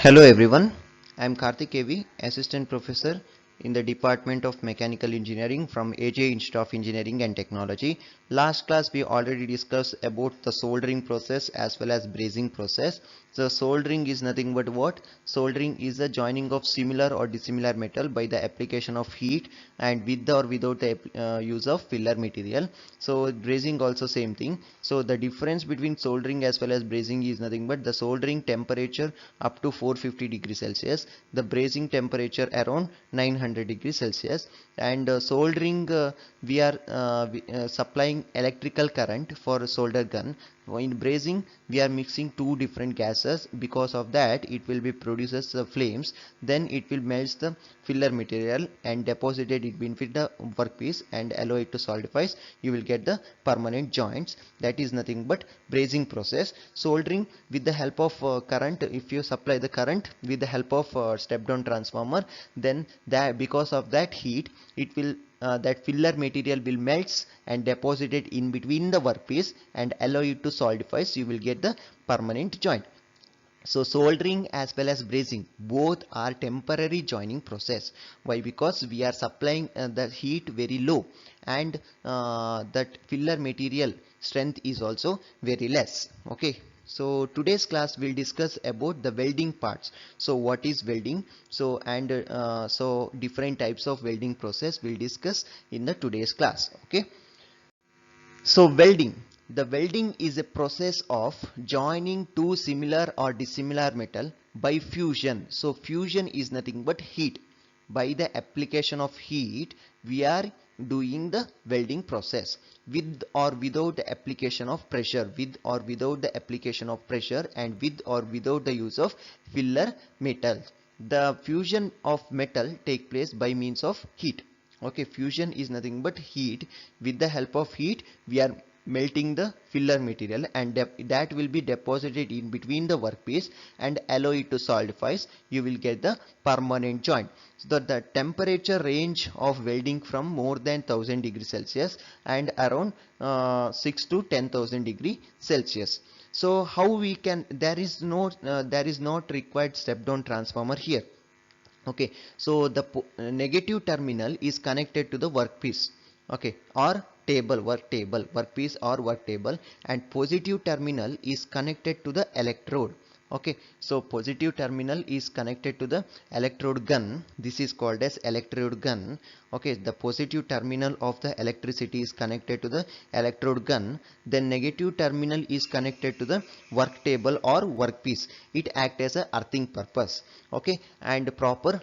Hello everyone, I am Karthik KV, Assistant Professor in the Department of Mechanical Engineering from AJ Institute of Engineering and Technology. Last class we already discussed about the soldering process as well as brazing process. So soldering is nothing but what? Soldering is the joining of similar or dissimilar metal by the application of heat and with or without the use of filler material. So brazing also same thing. So the difference between soldering as well as brazing is nothing but the soldering temperature up to 450 degrees Celsius, the brazing temperature around 900 degrees Celsius, and soldering we are supplying electrical current for solder gun. In brazing we are mixing two different gases. Because of that it will be produces flames, then it will melt the filler material and deposit it between the workpiece and allow it to solidify. You will get the permanent joints. That is nothing but brazing process. Soldering with the help of current, if you supply the current with the help of step down transformer, then that because of that heat it will that filler material will melts and deposited in between the workpiece and allow it to solidify. So you will get the permanent joint. So soldering as well as brazing both are temporary joining process. Why? Because we are supplying the heat very low, and that filler material strength is also very less. Okay, so today's class will discuss about the welding parts. So what is welding? So so different types of welding process we'll discuss in the today's class. Okay, so welding. The welding is a process of joining two similar or dissimilar metal by fusion. So fusion is nothing but heat. By the application of heat, we are doing the welding process with or without the application of pressure, with or without the application of pressure, and with or without the use of filler metal. The fusion of metal take place by means of heat. Okay, fusion is nothing but heat. With the help of heat we are melting the filler material, and that will be deposited in between the workpiece and allow it to solidify. You will get the permanent joint. So the temperature range of welding from more than 1000 degrees Celsius and around 6 to 10,000 degree Celsius. So how we can, there is not required step down transformer here. Okay, so the negative terminal is connected to the workpiece, okay, or table, workpiece or work table, and positive terminal is connected to the electrode. Okay, so positive terminal is connected to the electrode gun. This is called as electrode gun. Okay, the positive terminal of the electricity is connected to the electrode gun. Then negative terminal is connected to the work table or workpiece. It acts as a earthing purpose. Okay, and proper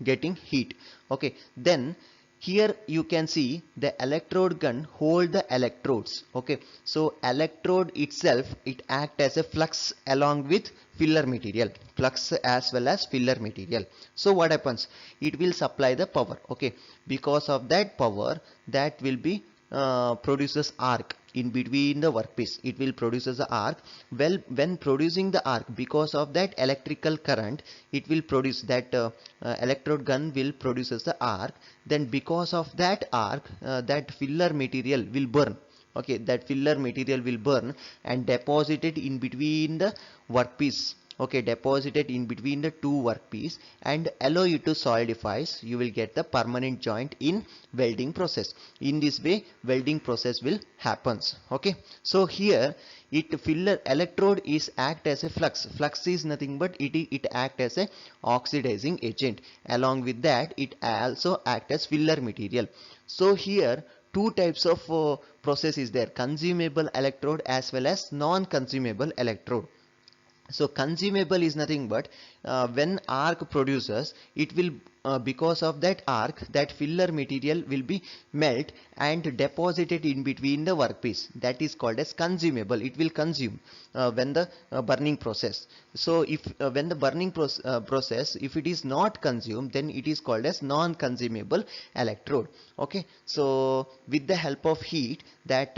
getting heat. Okay, then here you can see the electrode gun hold the electrodes. Okay, so electrode itself, it act as a flux along with filler material, flux as well as filler material. So what happens? It will supply the power. Okay, because of that power, that will be produces arc in between the workpiece. It will produces the arc. Well, when producing the arc, because of that electrical current, it will produce that electrode gun will produces the arc. Then because of that arc, that filler material will burn. Okay, that filler material will burn and deposited in between the workpiece. Okay, deposited in between the two workpiece and allow you to solidify. You will get the permanent joint in welding process. In this way welding process will happens. Okay, so here it filler electrode is act as a flux is nothing but it act as a oxidizing agent. Along with that it also act as filler material. So here two types of process is there: consumable electrode as well as non-consumable electrode. So consumable is nothing but when arc produces, it will because of that arc, that filler material will be melt and deposited in between the workpiece. That is called as consumable. It will consume when the burning process. So if when the burning process, if it is not consumed, then it is called as non-consumable electrode. Okay, so with the help of heat, that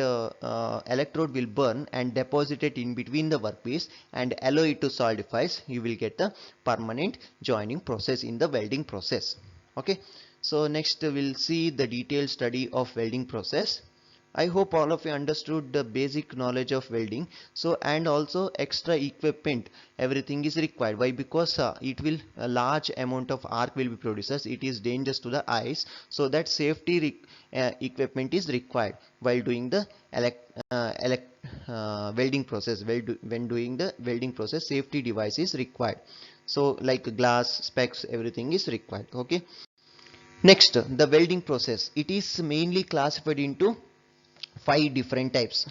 electrode will burn and deposit it in between the workpiece and allow it to solidify. You will get the permanent joining process in the welding process. Okay, so next we'll see the detailed study of welding process. I hope all of you understood the basic knowledge of welding. So, and also extra equipment, everything is required. Why? Because it will a large amount of arc will be produced. It is dangerous to the eyes. So that safety equipment is required while doing the welding process. When doing the welding process, safety device is required. So like glass, specs, everything is required. Okay. Next, the welding process. It is mainly classified into five different types.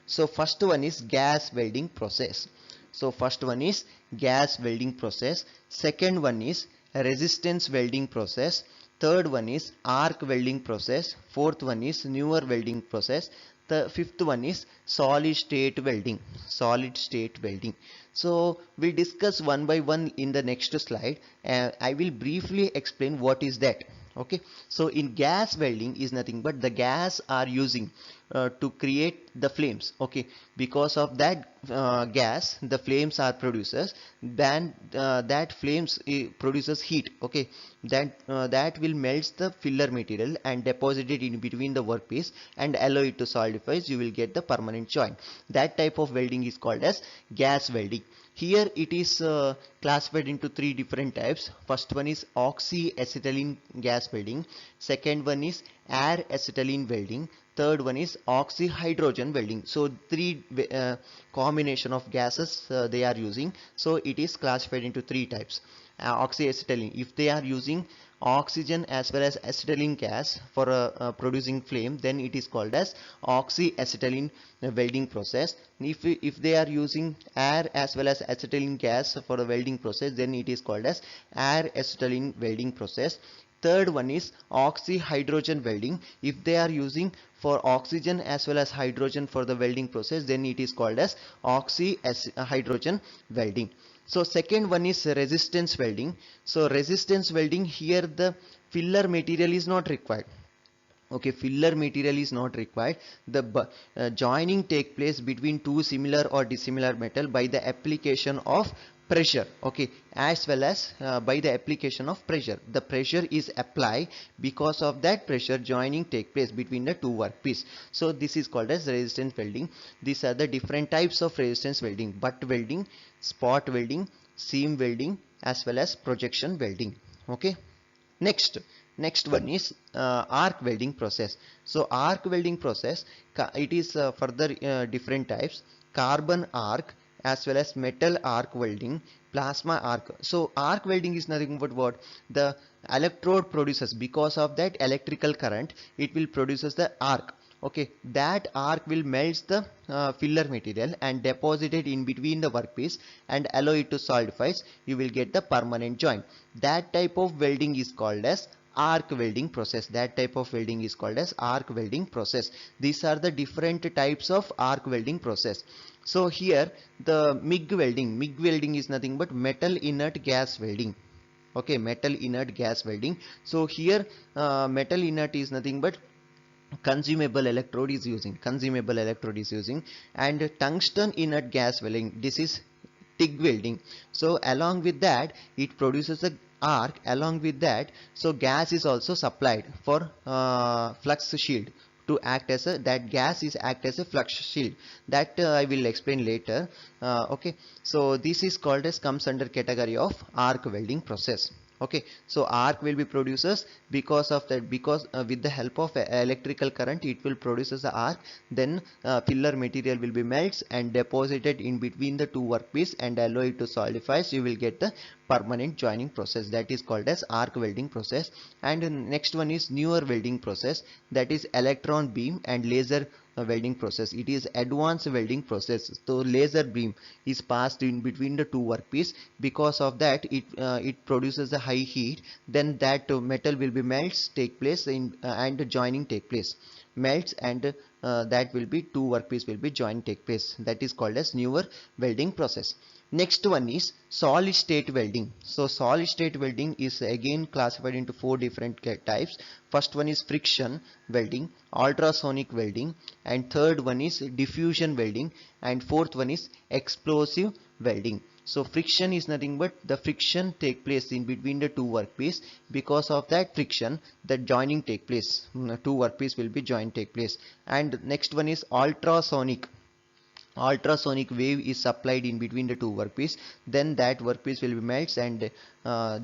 So first one is gas welding process. So first one is gas welding process. Second one is resistance welding process. Third one is arc welding process. Fourth one is newer welding process. The fifth one is solid state welding. So we'll discuss one by one in the next slide. I will briefly explain what is that. Okay, so in gas welding is nothing but the gas are using to create the flames. Okay, because of that gas the flames are producers, then that flames produces heat. Okay, that will melt the filler material and deposit it in between the workpiece and allow it to solidify. You will get the permanent joint. That type of welding is called as gas welding. Here it is classified into three different types. First one is oxyacetylene gas welding. Second one is air acetylene welding. Third one is oxyhydrogen welding. So three combination of gases they are using. So it is classified into three types. Oxyacetylene, if they are using oxygen as well as acetylene gas for producing flame, then it is called as oxyacetylene welding process. If they are using air as well as acetylene gas for the welding process, then it is called as air acetylene welding process. Third one is oxyhydrogen welding. If they are using for oxygen as well as hydrogen for the welding process, then it is called as oxyhydrogen welding. So second one is resistance welding. So resistance welding, here the filler material is not required. Okay, filler material is not required. The joining take place between two similar or dissimilar metal by the application of pressure. Okay, as well as by the application of pressure. The pressure is applied, because of that pressure joining take place between the two workpiece. So this is called as resistance welding. These are the different types of resistance welding: butt welding, spot welding, seam welding, as well as projection welding. Okay. Next one is arc welding process. So arc welding process, it is further different types: carbon arc as well as metal arc welding, plasma arc. So arc welding is nothing but what the electrode produces. Because of that electrical current, it will produces the arc. Okay, that arc will melt the filler material and deposit it in between the workpiece and allow it to solidify. You will get the permanent joint. That type of welding is called as arc welding process. That type of welding is called as arc welding process. These are the different types of arc welding process. So here the MIG welding is nothing but metal inert gas welding. Okay, metal inert gas welding. So here metal inert is nothing but consumable electrode is using, and tungsten inert gas welding, this is TIG welding. So along with that it produces a arc. Along with that, so gas is also supplied for flux shield to act as a, that gas is act as a flux shield. That I will explain later. Okay, so this is called as, comes under category of arc welding process. Okay, so arc will be produces because of that, because with the help of electrical current it will produces the arc. Then filler material will be melts and deposited in between the two workpiece and allow it to solidify. So you will get the permanent joining process. That is called as arc welding process. And next one is newer welding process, that is electron beam and laser welding process. It is advanced welding process. So laser beam is passed in between the two workpiece. Because of that it produces a high heat. Then that metal will be melts take place in and joining take place. Melts and that will be two workpiece will be joined take place. That is called as newer welding process. Next one is solid state welding. So solid state welding is again classified into four different types. First one is friction welding, ultrasonic welding, and third one is diffusion welding, and fourth one is explosive welding. So friction is nothing but the friction take place in between the two workpiece. Because of that friction, the joining take place. Two workpiece will be joined take place. And next one is ultrasonic wave is supplied in between the two workpiece, then that workpiece will be melts and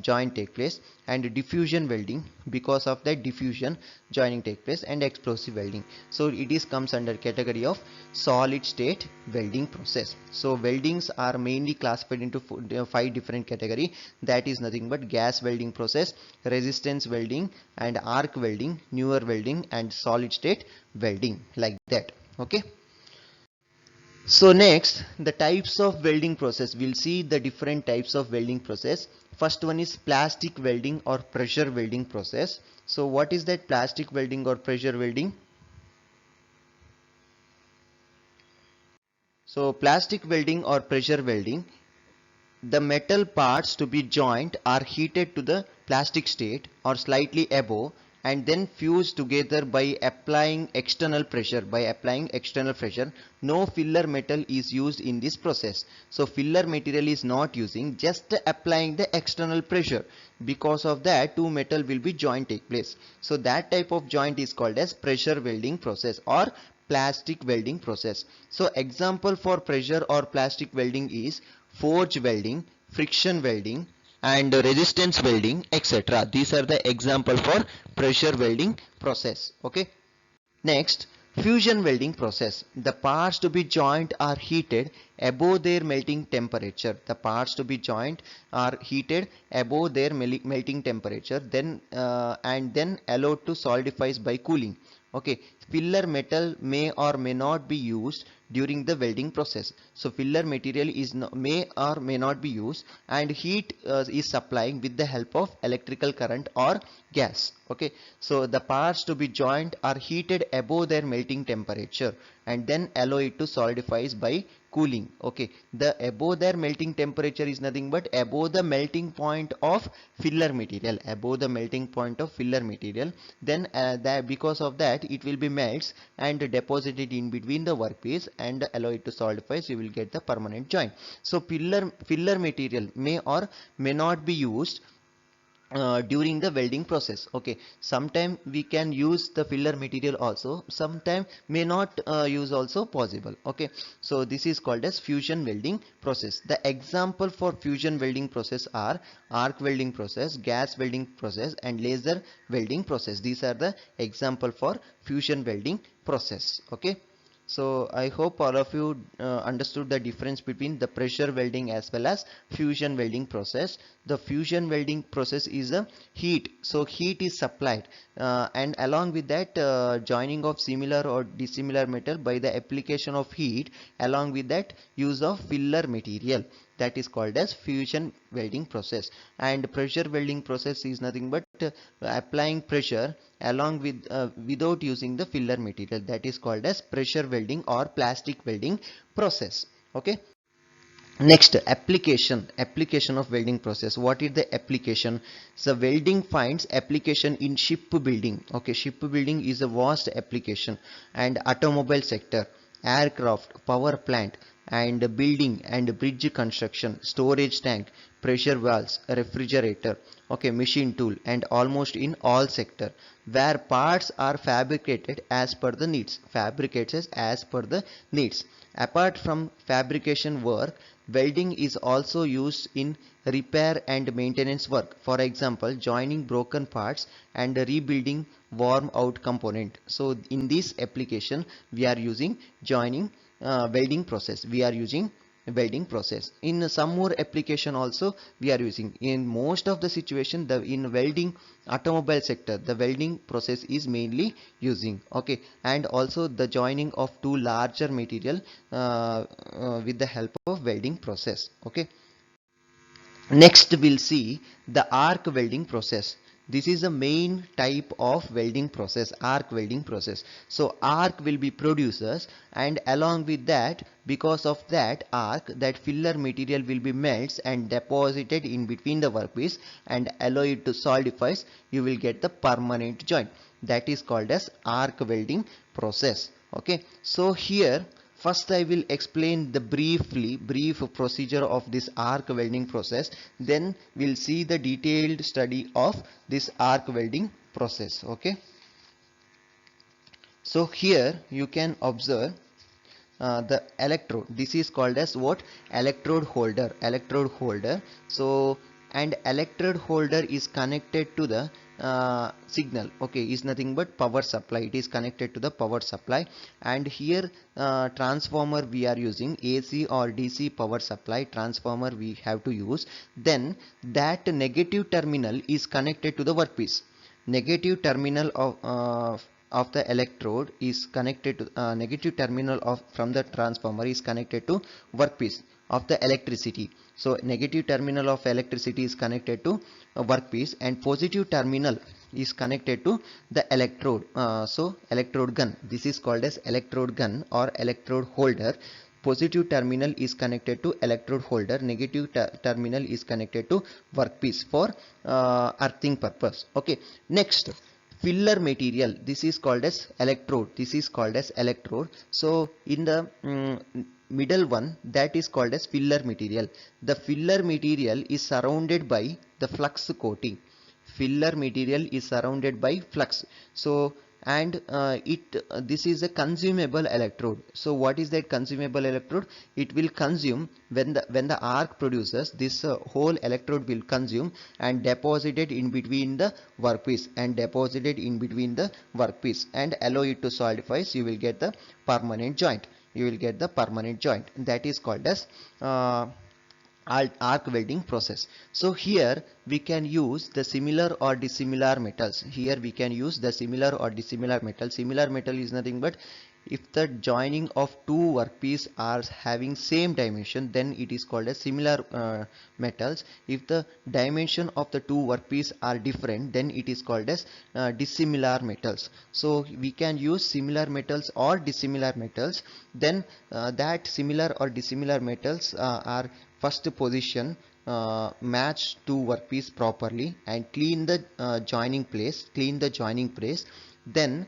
joint take place. And diffusion welding, because of that diffusion joining take place. And explosive welding, so it is comes under category of solid state welding process. So weldings are mainly classified into 5 different category, that is nothing but gas welding process, resistance welding, and arc welding, newer welding, and solid state welding, like that. Okay. So next, the types of welding process. We'll see the different types of welding process. First one is plastic welding or pressure welding process. So what is that plastic welding or pressure welding? So plastic welding or pressure welding, the metal parts to be joined are heated to the plastic state or slightly above, and then fused together by applying external pressure. No filler metal is used in this process. So filler material is not using, just applying the external pressure. Because of that, two metal will be joint take place. So that type of joint is called as pressure welding process or plastic welding process. So example for pressure or plastic welding is forge welding, friction welding, and resistance welding, etc. These are the example for pressure welding process. Okay. Next, fusion welding process. The parts to be joined are heated above their melting temperature. The parts to be joined are heated above their melting temperature, then and then allowed to solidify by cooling. Okay, filler metal may or may not be used during the welding process. So filler material is may or may not be used, and heat is supplying with the help of electrical current or gas. Okay, so the parts to be joined are heated above their melting temperature and then allow it to solidify by cooling. Okay, the above their melting temperature is nothing but above the melting point of filler material, then that because of that it will be melts and deposited in between the workpiece and allow it to solidify, so you will get the permanent joint. So filler material may or may not be used during the welding process. Okay, sometime we can use the filler material also, sometime may not use also possible. Okay, so this is called as fusion welding process. The example for fusion welding process are arc welding process, gas welding process, and laser welding process. These are the example for fusion welding process. Okay, so I hope all of you understood the difference between the pressure welding as well as fusion welding process. The fusion welding process is a heat. So heat is supplied and along with that joining of similar or dissimilar metal by the application of heat, along with that use of filler material. That is called as fusion welding process. And pressure welding process is nothing but applying pressure along with without using the filler material. That is called as pressure welding or plastic welding process. Okay. Next, application of welding process. What is the application? So welding finds application in shipbuilding. Okay, shipbuilding is a vast application, and automobile sector, aircraft, power plant, and building and bridge construction, storage tank, pressure valves, refrigerator, okay, machine tool, and almost in all sector where parts are fabricated as per the needs. Apart from fabrication work, welding is also used in repair and maintenance work. For example, joining broken parts and rebuilding worn out component. So in this application we are using joining welding process. In some more application also we are using. In most of the situation, in welding automobile sector, the welding process is mainly using. Okay, and also the joining of two larger material with the help of welding process. Okay. Next we'll see the arc welding process. This is the main type of welding process, arc welding process. So arc will be producers, and along with that, because of that arc, that filler material will be melts and deposited in between the workpiece and allow it to solidify. You will get the permanent joint. That is called as arc welding process. Okay, so here First I will explain the brief procedure of this arc welding process, then we'll see the detailed study of this arc welding process. Okay, so here you can observe the electrode. This is called as what? Electrode holder. So, and electrode holder is connected to the signal. Okay, is nothing but power supply. It is connected to the power supply, and here transformer we are using AC or DC power supply transformer we have to use. Then that negative terminal is connected to the workpiece. Negative terminal of the electrode is connected to negative terminal of from the transformer is connected to workpiece of the electricity. So negative terminal of electricity is connected to a workpiece, and positive terminal is connected to the electrode. So electrode gun, this is called as electrode gun or electrode holder. Positive terminal is connected to electrode holder, negative terminal is connected to workpiece for earthing purpose. Okay, next, filler material, this is called as electrode. So in the middle one, that is called as filler material. The filler material is surrounded by the flux coating. Filler material is surrounded by flux. So and this is a consumable electrode. So what is that consumable electrode? It will consume when the arc produces, this whole electrode will consume and deposited in between the workpiece and allow it to solidify. So you will get the permanent joint. That is called as arc welding process. So here we can use the similar or dissimilar metals. Similar metal is nothing but if the joining of two workpiece are having same dimension, then it is called as similar metals. If the dimension of the two workpiece are different, then it is called as dissimilar metals. So we can use similar metals or dissimilar metals. Then that similar or dissimilar metals are first position, match two workpiece properly and clean the joining place. Then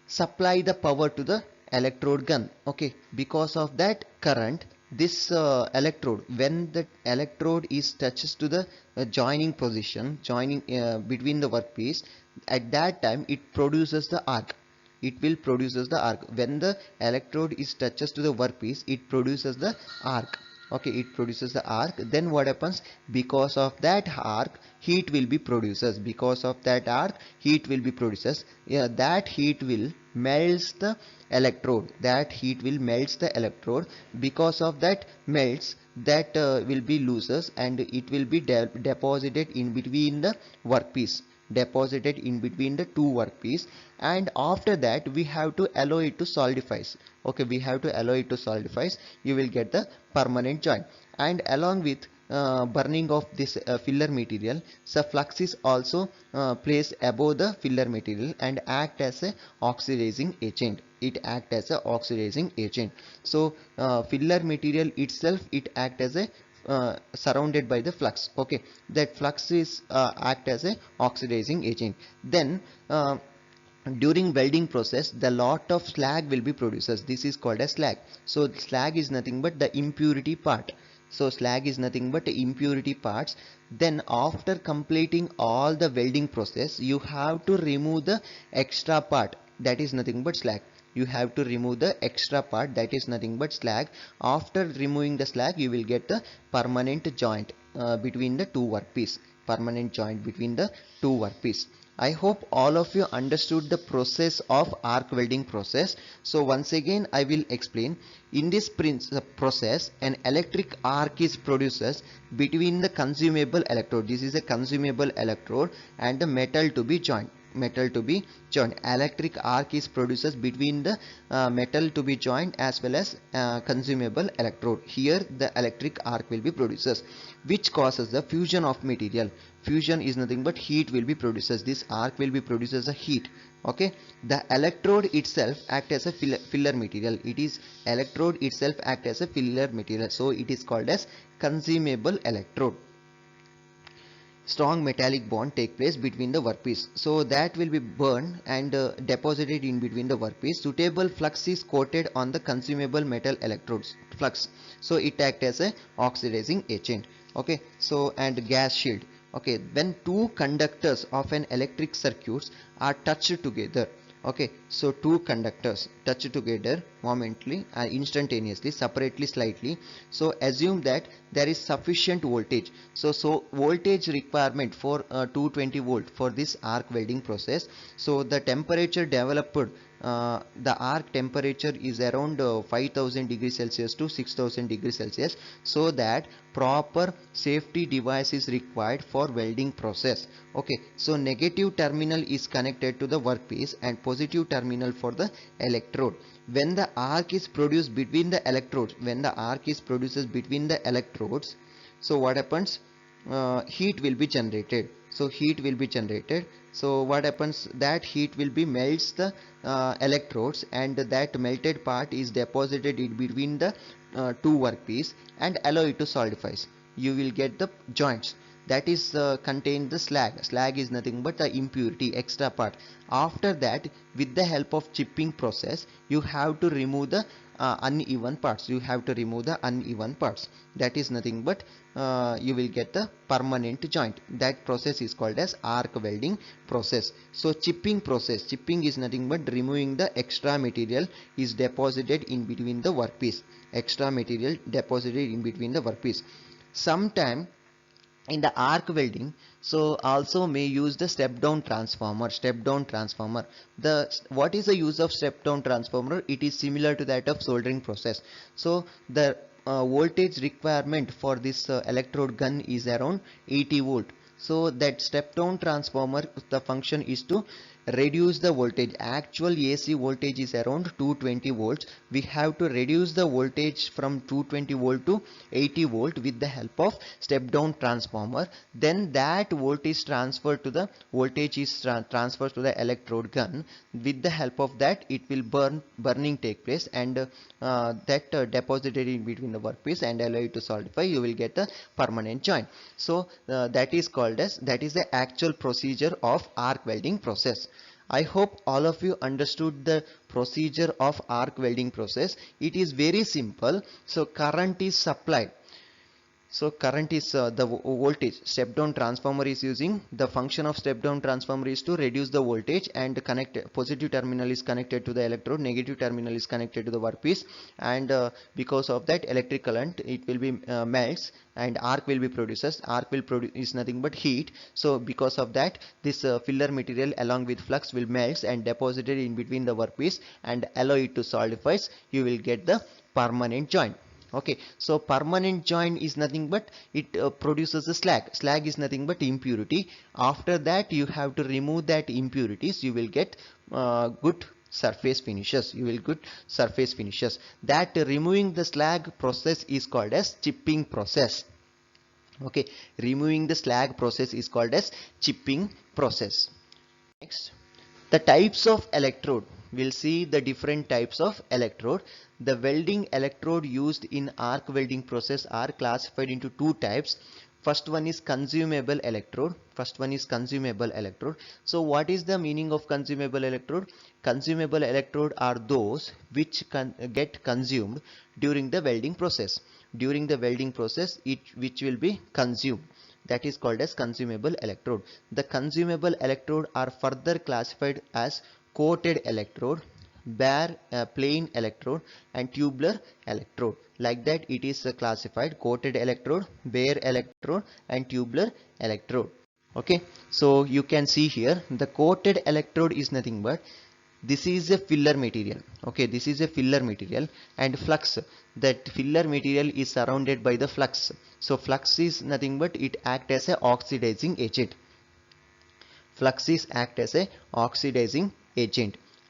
supply the power to the electrode gun. Okay, because of that current, this electrode, when the electrode is touches to the joining position, between the workpiece, at that time it produces the arc. When the electrode is touches to the workpiece, it produces the arc. Okay, it produces the arc. Then what happens? Because of that arc, heat will be produced. Yeah, that heat will melts the electrode. Because of that melts, that will be loses and it will be deposited in between the workpiece. And after that we have to allow it to solidifies. Okay, you will get the permanent joint. And along with burning of this filler material, so flux is also placed above the filler material and act as a oxidizing agent. So filler material itself, it act as a surrounded by the flux. Okay, that flux is act as a oxidizing agent. Then during welding process, the lot of slag will be produced. This is called as slag. So slag is nothing but the impurity part. Then after completing all the welding process, you have to remove the extra part, that is nothing but slag. After removing the slag, you will get the permanent joint between the two workpiece. I hope all of you understood the process of arc welding process. So once again I will explain. In this process, an electric arc is produced between the consumable electrode. This is a consumable electrode and the metal to be joined. Electric arc is produced between the metal to be joined as well as consumable electrode. Here the electric arc will be produced, which causes the fusion of material. Fusion is nothing but heat will be produced. This arc will be produced as a heat. Okay, the electrode itself act as a filler material. So it is called as consumable electrode. strong metallic bond take place between the workpiece. So that will be burned and deposited in between the workpiece. Suitable flux is coated on the consumable metal electrodes flux, so it acts as a oxidizing agent. Okay, so and gas shield. Okay, when two conductors of an electric circuits are touched together. Okay, so two conductors touch together momentarily instantaneously, separately slightly. So assume that there is sufficient voltage. So voltage requirement for 220 volt for this arc welding process. So the temperature developed, the arc temperature is around 5000 degrees Celsius to 6000 degrees Celsius, so that proper safety device is required for welding process. Okay, so negative terminal is connected to the workpiece and positive terminal for the electrode. When the arc is produced between the electrodes, so what happens? Heat will be generated. So what happens, that heat will be melts the electrodes, and that melted part is deposited in between the two workpiece and allow it to solidifies. You will get the joints that is contain the slag is nothing but the impurity, extra part. After that, with the help of chipping process, you have to remove the uneven parts. That is nothing but you will get the permanent joint. That process is called as arc welding process. So chipping is nothing but removing the extra material is deposited in between the workpiece. Sometime in the arc welding, so also may use the step down transformer. The what is the use of step down transformer? It is similar to that of soldering process. So the voltage requirement for this electrode gun is around 80 volt. So that step down transformer, the function is to reduce the voltage. Actual AC voltage is around 220 volts. We have to reduce the voltage from 220 volt to 80 volt with the help of step down transformer. Then that voltage transferred to the transferred to the electrode gun. With the help of that, it will burning take place, and that deposited in between the workpiece and allow it to solidify. You will get a permanent joint. So that is the actual procedure of arc welding process. I hope all of you understood the procedure of arc welding process. It is very simple. So current is supplied. So current is the voltage. Step down transformer is using, the function of step down transformer is to reduce the voltage and connect. Positive terminal is connected to the electrode, negative terminal is connected to the workpiece, and because of that electric current, it will be melts and arc will be produces. Arc will produce nothing but heat. So because of that, this filler material along with flux will melts and deposited in between the workpiece and allow it to solidifies. You will get the permanent joint. Okay, so permanent joint is nothing but it produces a slag is nothing but impurity. After that, you have to remove that impurities. You will get good surface finishes. That removing the slag process is called as chipping process. Okay, removing the slag process is called as chipping process. Next, the types of electrode. We'll see the different types of electrode. The welding electrode used in arc welding process are classified into two types. First one is consumable electrode. So what is the meaning of consumable electrode? Consumable electrode are those which get consumed during the welding process. Which will be consumed. That is called as consumable electrode. The consumable electrode are further classified as coated electrode, bare plain electrode, and tubular electrode. Like that, it is classified: coated electrode, bare electrode, and tubular electrode. Okay, so you can see here the coated electrode is nothing but this is a filler material. Okay, this is a filler material, and flux, that filler material is surrounded by the flux. So flux is nothing but it act as a oxidizing agent.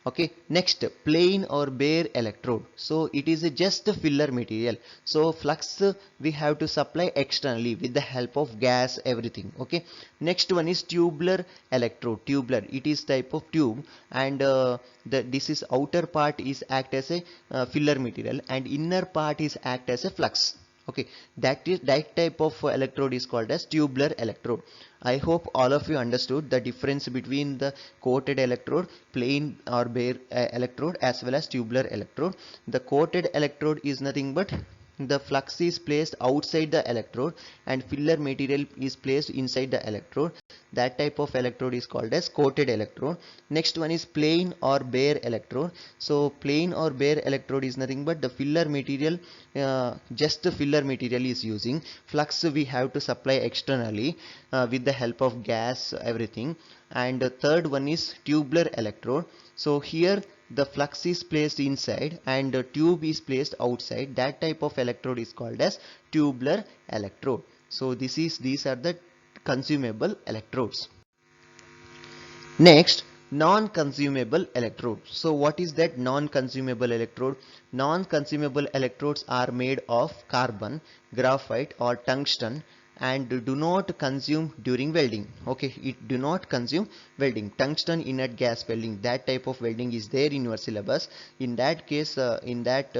Okay, next, plain or bare electrode. So it is just a filler material. So flux we have to supply externally with the help of gas, everything. Okay, next one is tubular electrode. It is type of tube, and this is outer part is act as a filler material, and inner part is act as a flux. Okay, that type of electrode is called as tubular electrode. I hope all of you understood the difference between the coated electrode, plain or bare electrode, as well as tubular electrode. The coated electrode is nothing but the flux is placed outside the electrode and filler material is placed inside the electrode. That type of electrode is called as coated electrode. Next one is plain or bare electrode. So plain or bare electrode is nothing but the filler material, just the filler material is using. Flux we have to supply externally with the help of gas, everything. And the third one is tubular electrode. So here the flux is placed inside and the tube is placed outside. That type of electrode is called as tubular electrode. So these are the consumable electrodes. Next, non-consumable electrode. So what is that non-consumable electrode? Non-consumable electrodes are made of carbon, graphite or tungsten and do not consume during welding. Okay, it do not consume welding. Tungsten inert gas welding, that type of welding is there in your syllabus. In that case, in that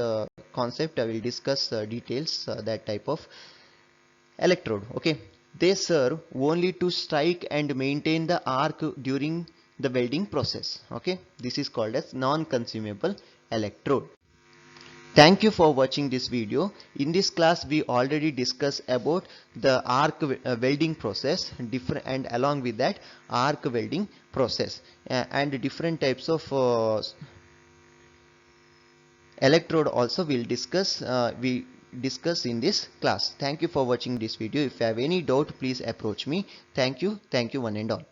concept I will discuss details that type of electrode. Okay, they serve only to strike and maintain the arc during the welding process. Okay, this is called as non-consumable electrode. Thank you for watching this video. In this class we already discussed about the arc welding process, different, and along with that arc welding process and different types of electrode also we discuss in this class. Thank you for watching this video. If you have any doubt, please approach me. Thank you one and all.